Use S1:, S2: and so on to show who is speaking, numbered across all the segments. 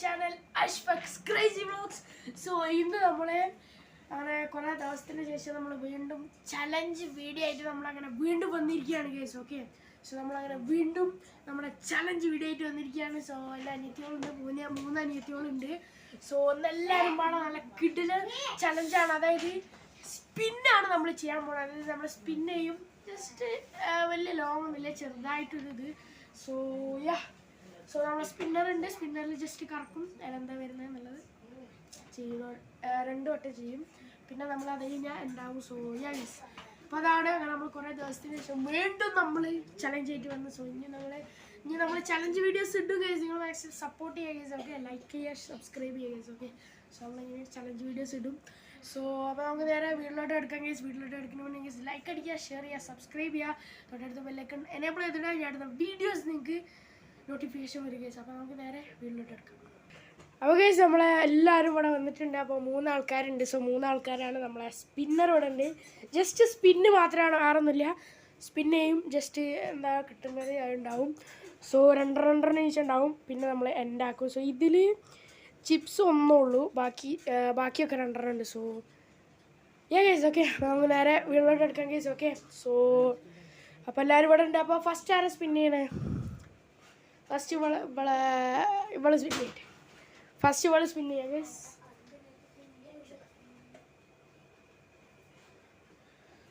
S1: channel Ashfaq's Crazy Vlogs. So ഇന്ന് നമ്മളെ അങ്ങനെ കുറേ ദിവസത്തിന് ശേഷം നമ്മൾ വീണ്ടും ചലഞ്ച് വീഡിയോ ആയിട്ട് നമ്മൾ അങ്ങനെ വീണ്ടും വന്നിരിക്കുകയാണ് ഗൈസ്. ഓക്കെ, സോ നമ്മളങ്ങനെ വീണ്ടും നമ്മുടെ ചലഞ്ച് വീഡിയോ ആയിട്ട് വന്നിരിക്കുകയാണ്. സോ എല്ലാ അനിയത്തികളുണ്ട്, മൂന്ന് അനിയത്തികളുണ്ട്. സോ ഒന്നെല്ലാവരും പാടെ നല്ല കിടിലൻ ചലഞ്ചാണ്. അതായത് സ്പിന്നാണ് നമ്മൾ ചെയ്യാൻ പോകുന്നത്. അതായത് നമ്മൾ സ്പിൻ ചെയ്യും, ജസ്റ്റ് വലിയ ലോങ് ഒന്നുമില്ല, ചെറുതായിട്ടൊരിത്. സോ സോ നമ്മൾ സ്പിന്നർ ഉണ്ട്, സ്പിന്നറിൽ ജസ്റ്റ് കറക്കും എന്താ വരുന്നത് എന്നുള്ളത് ചെയ്യുന്ന 2 വട്ടം ചെയ്യും. പിന്നെ നമ്മൾ അത് കഴിഞ്ഞാൽ ഉണ്ടാവും. സോ യെസ്, അപ്പോൾ അതാണ് അങ്ങനെ നമ്മൾ കുറേ ദിവസത്തിന് ശേഷം വീണ്ടും നമ്മൾ ചലഞ്ച് ആയിട്ട് വന്നു. സോ ഇനി നമ്മൾ ചലഞ്ച് വീഡിയോസ് ഇടും ഗൈസ്. നിങ്ങൾ മാക്സിമം സപ്പോർട്ട് ചെയ്യുക ഗൈസ്. ഓക്കെ, ലൈക്ക് ചെയ്യുക, സബ്സ്ക്രൈബ് ചെയ്യുക ഗൈസ്. ഓക്കെ, സോ നമ്മളിങ്ങനെ ചലഞ്ച് വീഡിയോസ് ഇടും. സോ അപ്പോൾ നമുക്ക് നേരെ വീട്ടിലോട്ട് എടുക്കാം ഗൈസ്. വീട്ടിലോട്ട് എടുക്കണമെങ്കിൽ ഗൈസ് ലൈക്ക് അടിക്കുക, ഷെയർ ചെയ്യുക, സബ്സ്ക്രൈബ് ചെയ്യുക, തൊട്ടടുത്ത് ബെല്ലൈക്കൺ എനേബിൾ ചെയ്തിട്ടാൽ ഞാൻ അടുത്ത വീഡിയോസ് നിങ്ങൾക്ക് നോട്ടിഫിക്കേഷൻ വരും ഗൈസ്. അപ്പോൾ നമുക്ക് നേരെ വീട്ടിലോട്ട് എടുക്കാം. അപ്പോൾ ഗൈസ് നമ്മളെ എല്ലാവരും ഇവിടെ വന്നിട്ടുണ്ട്. അപ്പോൾ 3 ആൾക്കാരുണ്ട്. സോ 3 ആൾക്കാരാണ്. നമ്മളെ സ്പിന്നർ ഇവിടെ ഉണ്ട്. ജസ്റ്റ് സ്പിന്ന് മാത്രമാണ്, ആറൊന്നുമില്ല. സ്പിന്ന് ചെയ്യും, ജസ്റ്റ് എന്താ കിട്ടുന്നത് ഉണ്ടാവും. സോ 2 ഉണ്ടാവും. പിന്നെ നമ്മൾ എൻഡാക്കും. സോ ഇതിൽ ചിപ്സ് ഒന്നേ ഉള്ളൂ, ബാക്കിയൊക്കെ 2 ഉണ്ട്. സോ ഗൈസ് ഓക്കെ, നമുക്ക് നേരെ വീട്ടിലോട്ട് എടുക്കാം ഗൈസ്. ഓക്കെ, സോ അപ്പോൾ എല്ലാവരും ഇവിടെ ഉണ്ട്. അപ്പോൾ ഫസ്റ്റ് ആരെ സ്പിൻ ചെയ്യണേ? ഫസ്റ്റ് ഇവള് സ്പിൻ ചെയ്തിട്ട് ഫസ്റ്റ് ഇവള് സ്പിൻ ചെയ്യാം ഗൈസ്.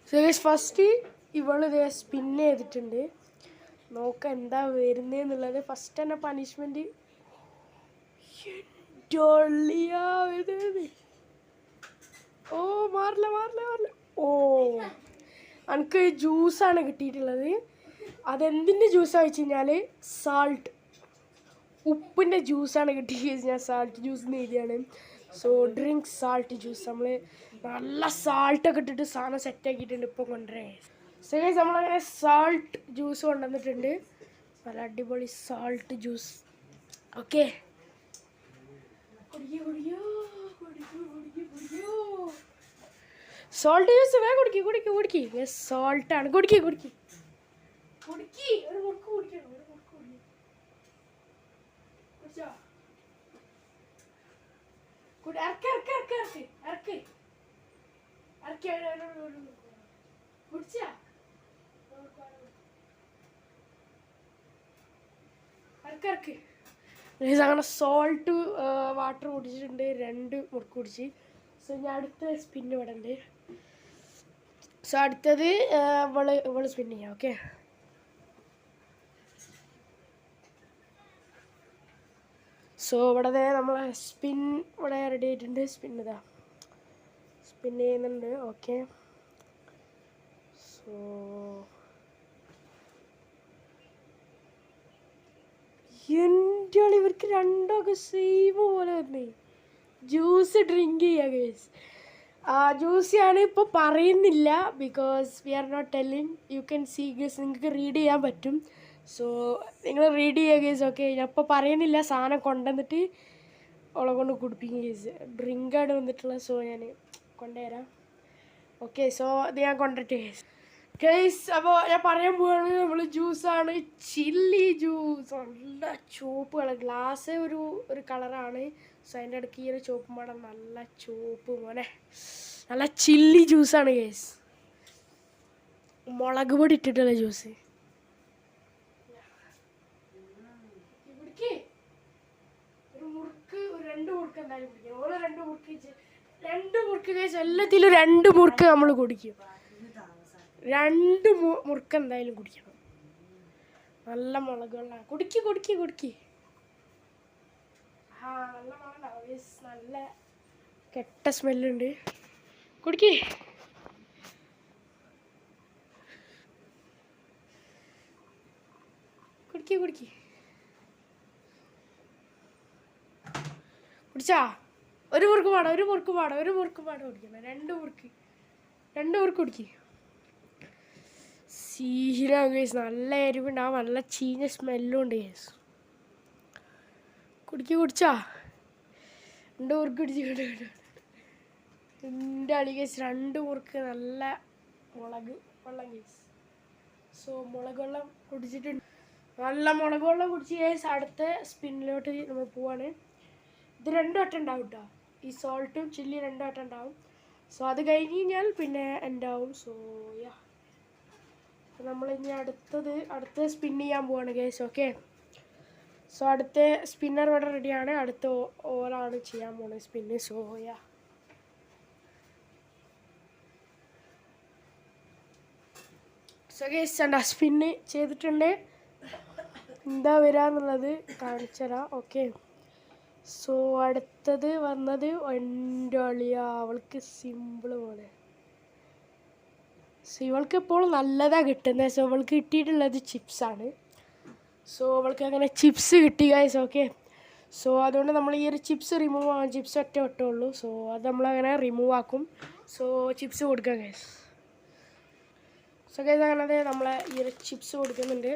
S1: സോ ഗൈസ് ഫസ്റ്റ് ഇവള് ഇതേ സ്പിൻ ചെയ്തിട്ടുണ്ട്. നോക്കാം എന്താ വരുന്നതെന്നുള്ളത്. ഫസ്റ്റ് തന്നെ പണിഷ്മെൻറ്റ് ഓ മാറില്ല. ഓ എനിക്ക് ജ്യൂസാണ് കിട്ടിയിട്ടുള്ളത്. അതെന്തിൻ്റെ ജ്യൂസാണ് വെച്ച് കഴിഞ്ഞാൽ സാൾട്ട്, ഉപ്പിൻ്റെ ജ്യൂസാണ് കിട്ടിയത്. ഞാൻ സാൾട്ട് ജ്യൂസ് എഴുതിയാണ്. So drink salt juice. നമ്മൾ നല്ല സാൾട്ടൊക്കെ ഇട്ടിട്ട് സാധനം സെറ്റാക്കിയിട്ടുണ്ട്. ഇപ്പോൾ കൊണ്ടുവരാൻ സോ ഗൈസ് നമ്മളങ്ങനെ സാൾട്ട് ജ്യൂസ് കൊണ്ടുവന്നിട്ടുണ്ട്. നല്ല അടിപൊളി salt juice. Okay, salt juice വേഗം കുടിക്കുക. സോൾട്ടാണ്, കുടിക്കുക. ഒരു മുറുക്ക് കുടിക്കണം. അങ്ങനെ സോൾട്ട് വാട്ടർ കുടിച്ചിട്ടുണ്ട്. 2 മുറുക്ക് കുടിച്ച്. സോ ഞാൻ അടുത്ത സ്പിന്ന് ഇവിടെ ഉണ്ട്. സോ അടുത്തത് ഇവള് സ്പിൻ ചെയ്യാം. ഓക്കെ, സോ ഇവിടെ നമ്മളെ സ്പിൻ ഇവിടെ റെഡി ആയിട്ടുണ്ട്. സ്പിൻ ചെയ്യുന്നുണ്ട്. ഓക്കെ, സോ എൻ്റെ ഇവർക്ക് 2 സെയിം പോലെ വരുന്നേ. ജ്യൂസ് ഡ്രിങ്ക് ചെയ്യുക ഗൈസ്. ജ്യൂസിയാണ് ഇപ്പോൾ പറയുന്നില്ല, because we are not telling. You can see guys, നിങ്ങൾക്ക് റീഡ് ചെയ്യാൻ പറ്റും. സോ നിങ്ങൾ റീഡ് ചെയ്യുക ഗൈസ്. ഓക്കെ, ഞാൻ ഇപ്പോൾ പറയുന്നില്ല. സാധനം കൊണ്ടുവന്നിട്ട് അവളെ കൊണ്ട് കുടിപ്പിക്കും ഗൈസ്. ഡ്രിങ്കാണ് വന്നിട്ടുള്ളത്. സോ ഞാൻ കൊണ്ടുവരാം. ഓക്കെ, സോ ഇത് ഞാൻ കൊണ്ടിട്ട് ഗൈസ്. അപ്പോൾ ഞാൻ പറയാൻ പോവാണ്. നമ്മൾ ജ്യൂസാണ് ചില്ലി ജ്യൂസ്. നല്ല ചുവപ്പ് കളർ, ഗ്ലാസ് ഒരു കളറാണ്. സോ അതിൻ്റെ ഇടയ്ക്ക് ഈ ഒരു ചുവപ്പ് മണം, നല്ല ചുവപ്പ് മോനെ, നല്ല ചില്ലി ജ്യൂസാണ് ഗൈസ്. മുളക് പൊടി ഇട്ടിട്ടുള്ള ജ്യൂസ്. ഒരു മുറുക്ക്, 2 മുറുക്ക് എന്തായാലും കുടിക്കും. ഓരോ 2 മുറുക്ക് ഗൈസ്. എല്ലാത്തിലും 2 മുറുക്ക് നമ്മൾ കുടിക്കും. 2 മുറുക്ക് എന്തായാലും കുടിക്കണം. നല്ല മുളക് വെള്ളം. കുടിക്ക്. നല്ല മണം, നല്ല കെട്ട സ്മെല്ലുണ്ട്. കുടിക്ക്. കുടിച്ചാ? ഒരു മുറുക്ക് പാട കുടിക്കണം. 2 മുറുക്ക് കുടിക്ക്. സീനാണ് ഗൈസ്. നല്ല എരിവുണ്ടാവും, നല്ല ചീഞ്ഞ സ്മെല്ലും ഉണ്ട് ഗൈസ്. കുടിച്ചാ? 2 മുറുക്ക് കുടിച്ച്. എൻ്റെ അളി ഗൈസ്, 2 മുറുക്ക് നല്ല മുളക് വെള്ളം ഗൈസ്. സോ മുളക് വെള്ളം കുടിച്ചിട്ടുണ്ട്. നല്ല മുളക് വെള്ളം കുടിച്ച് ഗൈസ് അടുത്ത സ്പിന്നിലോട്ട് നമ്മൾ പോവാണ്. ഇത് 2 വട്ടം ഉണ്ടാവും കേട്ടോ. ഈ സോൾട്ടും ചില്ലി 2 വട്ടം ഉണ്ടാവും. സോ അത് കഴിഞ്ഞ് കഴിഞ്ഞാൽ പിന്നെ ഉണ്ടാവും. സോ യാ, നമ്മൾ ഇനി അടുത്ത സ്പിൻ ചെയ്യാൻ പോവാണ് ഗൈസ്. ഓക്കെ, സോ അടുത്ത സ്പിന്നർ ഇവിടെ റെഡിയാണ്. അടുത്ത ഓവറാണ് ചെയ്യാൻ പോകുന്നത് spin. So yeah, so guys എന്താ സ്പിന്ന് ചെയ്തിട്ടുണ്ട്. എന്താ വരാന്നുള്ളത് കാണിച്ചു തരാം. ഓക്കെ, സോ അടുത്തത് വന്നത് എൻ്റെ അളിയ, അവൾക്ക് സിമ്പിൾ പോലെ. സോ ഇവൾക്ക് ഇപ്പോൾ നല്ലതാണ് കിട്ടുന്നത്. സോ അവൾക്ക് കിട്ടിയിട്ടുള്ളത് ചിപ്സാണ്. സോ അവൾക്ക് അങ്ങനെ ചിപ്സ് കിട്ടി ഗൈസ്. ഓക്കെ, സോ അതുകൊണ്ട് നമ്മൾ ഈ ഒരു ചിപ്സ് റിമൂവ് ആകും. ചിപ്സ് ഒറ്റ വട്ടമുള്ളൂ. സോ അത് നമ്മളങ്ങനെ റിമൂവ് ആക്കും. സോ ചിപ്സ് കൊടുക്കാം ഗൈസ്. സോ ഗൈസ് അങ്ങനെ നമ്മളെ ഈ ഒരു ചിപ്സ് കൊടുക്കുന്നുണ്ട്.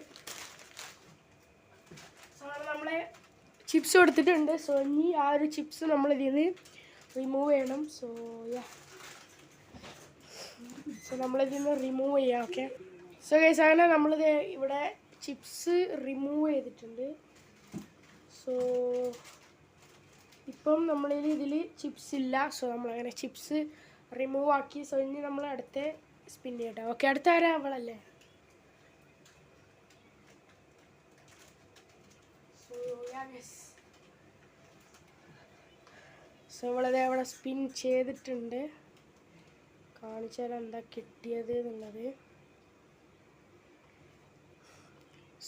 S1: സോ നമ്മളെ ചിപ്സ് കൊടുത്തിട്ടുണ്ട്. സോ ഇനി ആ ഒരു ചിപ്സ് നമ്മൾ ഇതിൽ നിന്ന് റിമൂവ് ചെയ്യണം. സോ യാ, സോ നമ്മളിതിൽ നിന്ന് റിമൂവ് ചെയ്യാം. ഓക്കെ, സോ ഗൈസ് അങ്ങനെ നമ്മളിത് ഇവിടെ ചിപ്സ് റിമൂവ് ചെയ്തിട്ടുണ്ട്. സോ ഇപ്പം നമ്മളിൽ ഇതിൽ ചിപ്സ് ഇല്ല. സോ നമ്മളങ്ങനെ ചിപ്സ് റിമൂവ് ആക്കി. സോ ഇനി നമ്മൾ അടുത്ത സ്പിൻ ചെയ്യട്ടെ. ഓക്കെ, അടുത്ത ആരാ? അവളല്ലേ. സോ അവളത് അവിടെ സ്പിൻ ചെയ്തിട്ടുണ്ട്. കാണിച്ചു തരാം എന്താ കിട്ടിയത് എന്നുള്ളത്.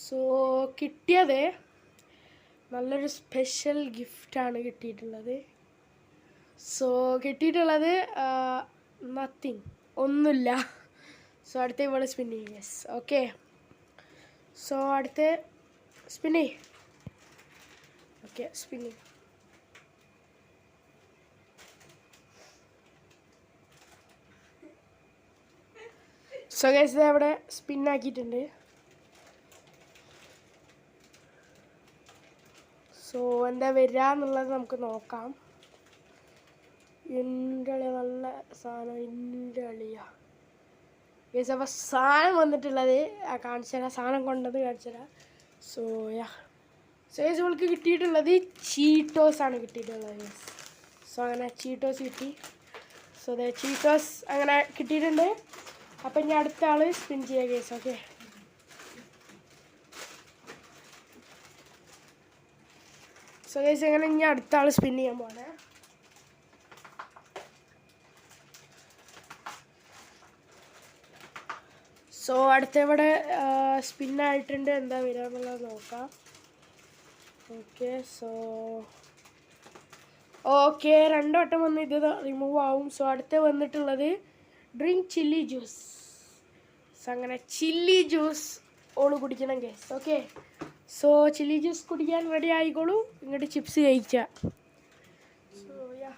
S1: സോ കിട്ടിയത് നല്ലൊരു സ്പെഷ്യൽ ഗിഫ്റ്റാണ് കിട്ടിയിട്ടുള്ളത്. സോ കിട്ടിയിട്ടുള്ളത് നത്തിങ്, ഒന്നുമില്ല. സോ അടുത്ത ഇവിടെ സ്പിൻ ചെയ്യും. യെസ്, ഓക്കെ, സോ അടുത്ത സ്പിൻ ചെയ്യും. ഓക്കെ, സ്പിൻ ചെയ്യും. സോ ഗൈസ് അവിടെ സ്പിൻ ആക്കിയിട്ടുണ്ട്. സോ എന്താ വരിക എന്നുള്ളത് നമുക്ക് നോക്കാം. എൻ്റെ അളിയ നല്ല സാധനം, എൻ്റെ അളിയ ഗൈസ്. അപ്പോൾ സാധനം വന്നിട്ടുള്ളത് കാണിച്ചു തരാം. സാധനം കൊണ്ടത് കാണിച്ചു തരാം. സോ യാ, സോ ഗൈസ് ഇവൾക്ക് കിട്ടിയിട്ടുള്ളത് ചീറ്റോസാണ് കിട്ടിയിട്ടുള്ളത് ഗൈസ്. സോ അങ്ങനെ ചീറ്റോസ് കിട്ടി. സോ അതെ ചീറ്റോസ് അങ്ങനെ കിട്ടിയിട്ടുണ്ട്. അപ്പം ഇനി അടുത്ത ആൾ സ്പിൻ ചെയ്യുക ഗൈസ്. ഓക്കെ, സോ ഗൈസ് അങ്ങനെ ഇനി അടുത്ത ആൾ സ്പിൻ ചെയ്യാൻ പോകണേ. സോ അടുത്ത ഇവിടെ സ്പിന്നായിട്ടുണ്ട്. എന്താ വരിക എന്നുള്ളത് നോക്കാം. ഓക്കെ, സോ ഓക്കെ 2 വട്ടം വന്ന് ഇത് റിമൂവ് ആവും. സോ അടുത്ത് വന്നിട്ടുള്ളത് ഡ്രിങ്ക് ചില്ലി ജ്യൂസ്. സോ അങ്ങനെ ചില്ലി ജ്യൂസ് ഓള് കുടിക്കണം guys. Okay, so chilli juice കുടിക്കാൻ റെഡി ആയിക്കോളൂ. ഇങ്ങോട്ട് ചിപ്സ് കഴിക്കുക. സോ യാ,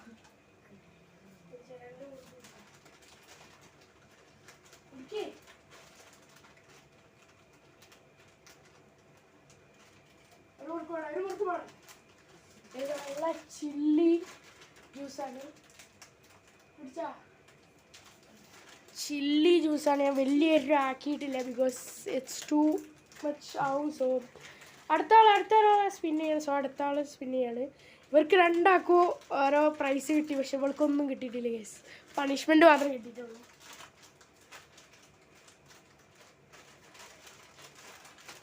S1: നല്ല ചില്ലി ജ്യൂസാണ്. കുടിച്ചാ ചില്ലി ജ്യൂസാണ്. ഞാൻ വലിയൊരു ആക്കിയിട്ടില്ല ബിക്കോസ് ഇറ്റ്സ് ടു മച്ച് ആവും. സോ അടുത്ത ആൾ സ്പിൻ ചെയ്യണം. സോ അടുത്ത ആൾ സ്പിൻ ചെയ്യാണ്. ഇവർക്ക് 2 ആൾക്കും ഓരോ പ്രൈസ് കിട്ടി. പക്ഷെ ഇവൾക്കൊന്നും കിട്ടിയിട്ടില്ല ഗൈസ്. പണിഷ്മെൻറ്റ് മാത്രമേ കിട്ടിയിട്ടുള്ളൂ.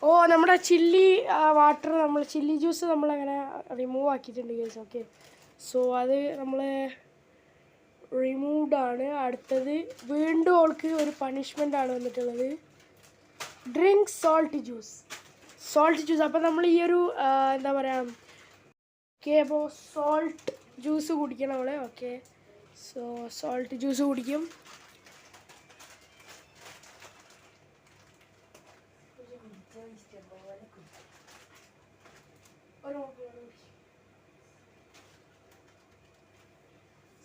S1: ഓ നമ്മുടെ ചില്ലി വാട്ടർ, നമ്മൾ ചില്ലി ജ്യൂസ് നമ്മളങ്ങനെ റിമൂവ് ആക്കിയിട്ടുണ്ട് ഗൈസ്. ഓക്കെ, സോ അത് നമ്മൾ റിമൂവ്ഡ് ആണ്. അടുത്തത് വീണ്ടും അവൾക്ക് ഒരു പണിഷ്മെൻ്റ് ആണ് വന്നിട്ടുള്ളത്. Drink salt juice. അപ്പോൾ നമ്മൾ ഈ ഒരു എന്താ പറയുക, ഓക്കെ, അപ്പോൾ സോൾട്ട് ജ്യൂസ് കുടിക്കണം അവൾ. ഓക്കെ, സോ സോൾട്ട് ജ്യൂസ് കുടിക്കും.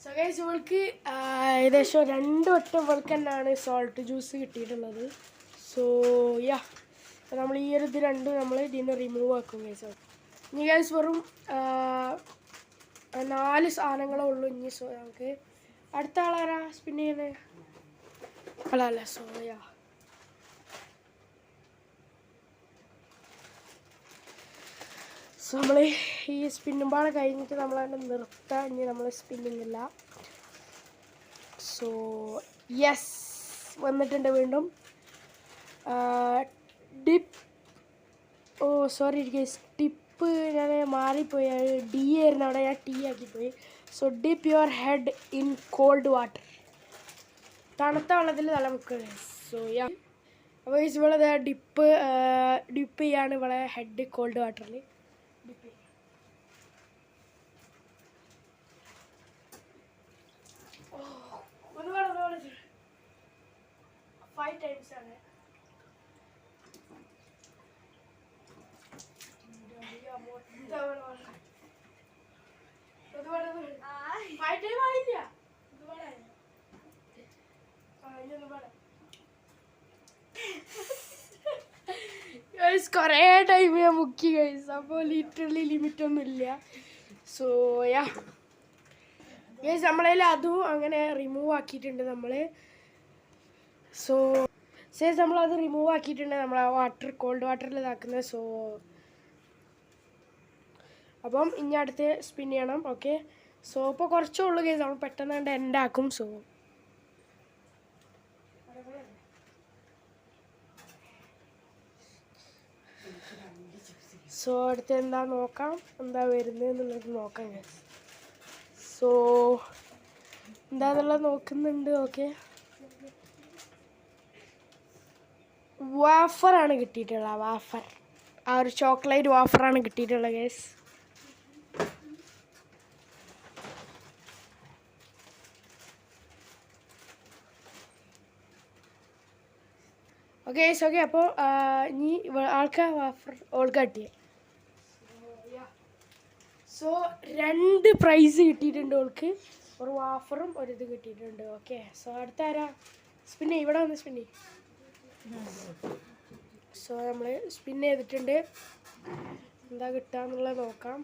S1: സോ ഗൈസ് ഇവൾക്ക് ഏകദേശം 2 വട്ടം ഇവൾക്ക് തന്നെയാണ് സോൾട്ട് ജ്യൂസ് കിട്ടിയിട്ടുള്ളത്. സോ യാ, നമ്മൾ ഈ ഒരു ഇത് രണ്ടും നമ്മൾ ഇതിൽ നിന്ന് റിമൂവ് ആക്കും ഗൈസ്. ഇനി ഗൈസ് വെറും 4 സാധനങ്ങളേ ഉള്ളൂ ഇനി. സോ നമുക്ക് അടുത്ത ആളാരാ സ്പിൻ ചെയ്യുന്നത്? അല്ല. സോ യാ, സോ നമ്മൾ ഈ സ്പിന്നും പാടെ കഴിഞ്ഞിട്ട് നമ്മളതിനെ നിർത്താൻ, ഇനി നമ്മൾ സ്പിന്നിങ് ഇല്ല. സോ യെസ്, വന്നിട്ടുണ്ട് വീണ്ടും. Dip, oh sorry guys, tip ഞാൻ മാറിപ്പോയി, ഡി ആയിരുന്നു അവിടെ, ഞാൻ ടി ആക്കിപ്പോയി. So dip your head in cold water, തണുത്ത വെള്ളത്തിൽ തല മുക്കുക. സോ യാ, അപ്പോൾ ഗൈസ് ഇവിടെ ഡിപ്പ് ചെയ്യാണ് ഇവിടെ ഹെഡ് കോൾഡ് വാട്ടറിൽ ഡിപ്പ് ചെയ്യുക. ഒരുപാട് 5 times ആണ്. കുറേ ടൈം ഞാൻ മുക്കി ഗൈസ്, അപ്പോൾ ലിറ്ററലി ലിമിറ്റൊന്നും ഇല്ല. സോ യാ ഗൈസ്, നമ്മളതിൽ അതും അങ്ങനെ റിമൂവ് ആക്കിയിട്ടുണ്ട് നമ്മൾ. സോ സേസ് നമ്മളത് റിമൂവ് ആക്കിയിട്ടുണ്ട്, നമ്മൾ ആ വാട്ടർ കോൾഡ് വാട്ടറിൽ ഇതാക്കുന്നത്. സോ അപ്പം ഇനി അടുത്ത് സ്പിൻ ചെയ്യണം. ഓക്കെ, സോ ഇപ്പോൾ കുറച്ചേ ഉള്ളൂ ഗൈസ്, നമ്മൾ പെട്ടെന്ന് കണ്ട് എൻഡ് ആക്കും. സോ അടുത്ത് എന്താ നോക്കാം, എന്താ വരുന്നത് എന്നുള്ളത് നോക്കാം ഗൈസ്. സോ എന്താന്നുള്ളത് നോക്കുന്നുണ്ട്. ഓക്കെ, വാഫറാണ് കിട്ടിയിട്ടുള്ളത്, വാഫർ, ആ ഒരു ചോക്ലേറ്റ് വാഫറാണ് കിട്ടിയിട്ടുള്ളത് ഗൈസ്. ഓക്കെ ഓക്കെ, അപ്പോൾ ഇനി ആൾക്കാർ വാഫർ ഓൾക്ക് കിട്ടിയേ. സോ 2 പ്രൈസ് കിട്ടിയിട്ടുണ്ട് ഓൾക്ക്, ഒരു വാഫറും ഒരിത് കിട്ടിയിട്ടുണ്ട്. ഓക്കെ, സോ അടുത്ത ആരാ സ്പിന്നെ, ഇവിടെ വന്ന് സ്പിന്നെ. സോ നമ്മൾ സ്പിൻ ചെയ്തിട്ടുണ്ട്, എന്താ കിട്ടാന്നുള്ളത് നോക്കാം.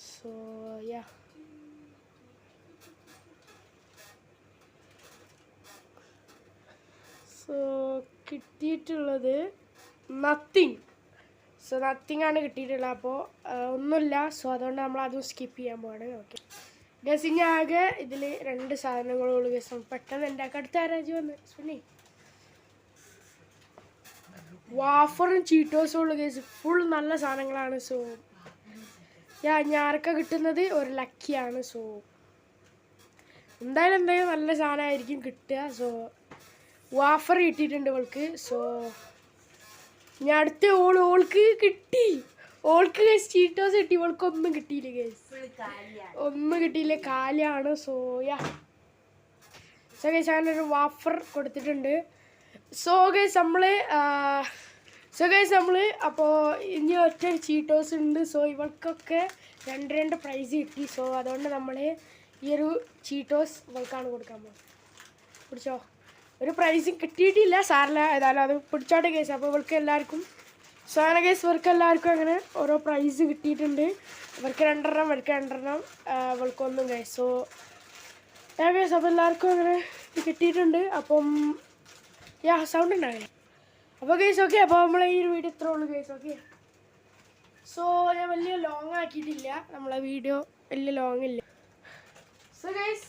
S1: സോ യാ, സോ കിട്ടിയിട്ടുള്ളത് നത്തിങ്. സോ നത്തിങ് ആണ് കിട്ടിയിട്ടുള്ളത്, അപ്പോൾ ഒന്നുമില്ല. സോ അതുകൊണ്ട് നമ്മൾ അതും സ്കിപ്പ് ചെയ്യാൻ പോവാണ്. ഓക്കെ ഗസ്, ഇനി ആകെ ഇതിൽ 2 സാധനങ്ങളുള്ളൂ ഗസ്, പെട്ടെന്ന് എൻ്റെ അടുത്ത ആരാജ് വന്ന് സുനി. വാഫറും ചീറ്റോസും ഉള്ളു ഗസ്, ഫുൾ നല്ല സാധനങ്ങളാണ്. സോ ഞാനൊക്കെ കിട്ടുന്നത് ഒരു ലക്കിയാണ്. സോ എന്തായാലും നല്ല സാധനമായിരിക്കും കിട്ടുക. സോ വാഫർ കിട്ടിയിട്ടുണ്ട് ഇവൾക്ക്. സോ ഞാൻ അടുത്ത ഓൾക്ക് കിട്ടി, ഓൾക്ക് ഗൈസ് ചീറ്റോസ് കിട്ടി, ഇവൾക്ക് ഒന്നും കിട്ടിയില്ല ഗൈസ്, ഒന്നും കിട്ടിയില്ല, കാലിയാണ്. സോ യാ, സോ ഗൈസ് ഞാനൊരു വാഫർ കൊടുത്തിട്ടുണ്ട്. സോ ഗൈസ് നമ്മൾ അപ്പോൾ ഇനി ഒറ്റ ചീറ്റോസ് ഉണ്ട്. സോ ഇവൾക്കൊക്കെ 2 പ്രൈസ് കിട്ടി. സോ അതുകൊണ്ട് നമ്മൾ ഈ ഒരു ചീറ്റോസ് ഇവൾക്കാണ് കൊടുക്കാൻ പോകുന്നത്. പിടിച്ചോ, ഒരു പ്രൈസും കിട്ടിയിട്ടില്ല, സാറില്ല, ഏതായാലും അത് പിടിച്ചോട്ടെ കേസ്. അപ്പോൾ ഇവർക്ക് എല്ലാവർക്കും, സോ അങ്ങനെ കേസ് ഇവർക്ക് എല്ലാവർക്കും അങ്ങനെ ഓരോ പ്രൈസ് കിട്ടിയിട്ടുണ്ട്. ഇവർക്ക് 2 ഇവർക്ക് 2 ഇവൾക്കൊന്നും കേസ്. സോ കേസ്, അപ്പോൾ എല്ലാവർക്കും അങ്ങനെ കിട്ടിയിട്ടുണ്ട്. അപ്പം യാ, സൗണ്ട് ഉണ്ടാവില്ല. അപ്പോൾ കേസ് ഓക്കെ, അപ്പോൾ നമ്മളെ ഈ ഒരു വീഡിയോ ഇത്രേ ഉള്ളൂ കേസ്. ഓക്കെ, സോ ഞാൻ വലിയ ലോങ് ആക്കിയിട്ടില്ല, നമ്മളെ വീഡിയോ വലിയ ലോങ് ഇല്ല. സോ ഗൈസ്,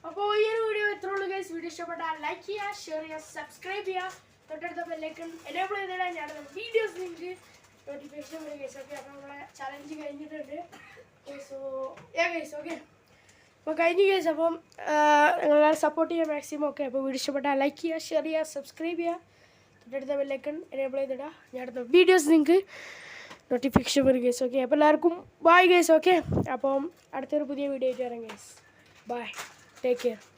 S1: അപ്പോൾ ഈ ഒരു വീഡിയോ ഇത്രേ ഉള്ളൂ ഗൈസ്. വീഡിയോ ഇഷ്ടപ്പെട്ടാൽ ലൈക്ക് ചെയ്യുക, ഷെയർ ചെയ്യുക, സബ്സ്ക്രൈബ് ചെയ്യുക, തൊട്ടടുത്ത ബെല്ലൈക്കൺ എനേബിൾ ചെയ്തിടാൻ ഞാൻ വീഡിയോസ് നിങ്ങൾക്ക് നോട്ടിഫിക്കേഷൻ വരും ഗൈസ്. ഓക്കെ, അപ്പോൾ നമ്മളെ ചലഞ്ച് കഴിഞ്ഞിട്ടുണ്ട്. സോ ഗൈസ് ഓക്കെ, അപ്പോൾ കഴിഞ്ഞു ഗൈസ്. അപ്പം നിങ്ങളെ സപ്പോർട്ട് ചെയ്യുക മാക്സിമം. ഓക്കെ, അപ്പോൾ വീഡിയോ ഇഷ്ടപ്പെട്ടാൽ ലൈക്ക് ചെയ്യുക, ഷെയർ ചെയ്യുക, സബ്സ്ക്രൈബ് ചെയ്യുക, തൊട്ടടുത്ത ബെല്ലൈക്കൺ എനേബിൾ ചെയ്തിടുക, ഞാൻ അടുത്ത വീഡിയോസ് നിങ്ങൾക്ക് നോട്ടിഫിക്കേഷൻ വരും ഗൈസ്. ഓക്കെ, അപ്പോൾ എല്ലാവർക്കും ബൈ ഗൈസ്. ഓക്കെ, അപ്പം അടുത്തൊരു പുതിയ വീഡിയോ ആയിട്ട് വരാം ഗൈസ്. By, take care.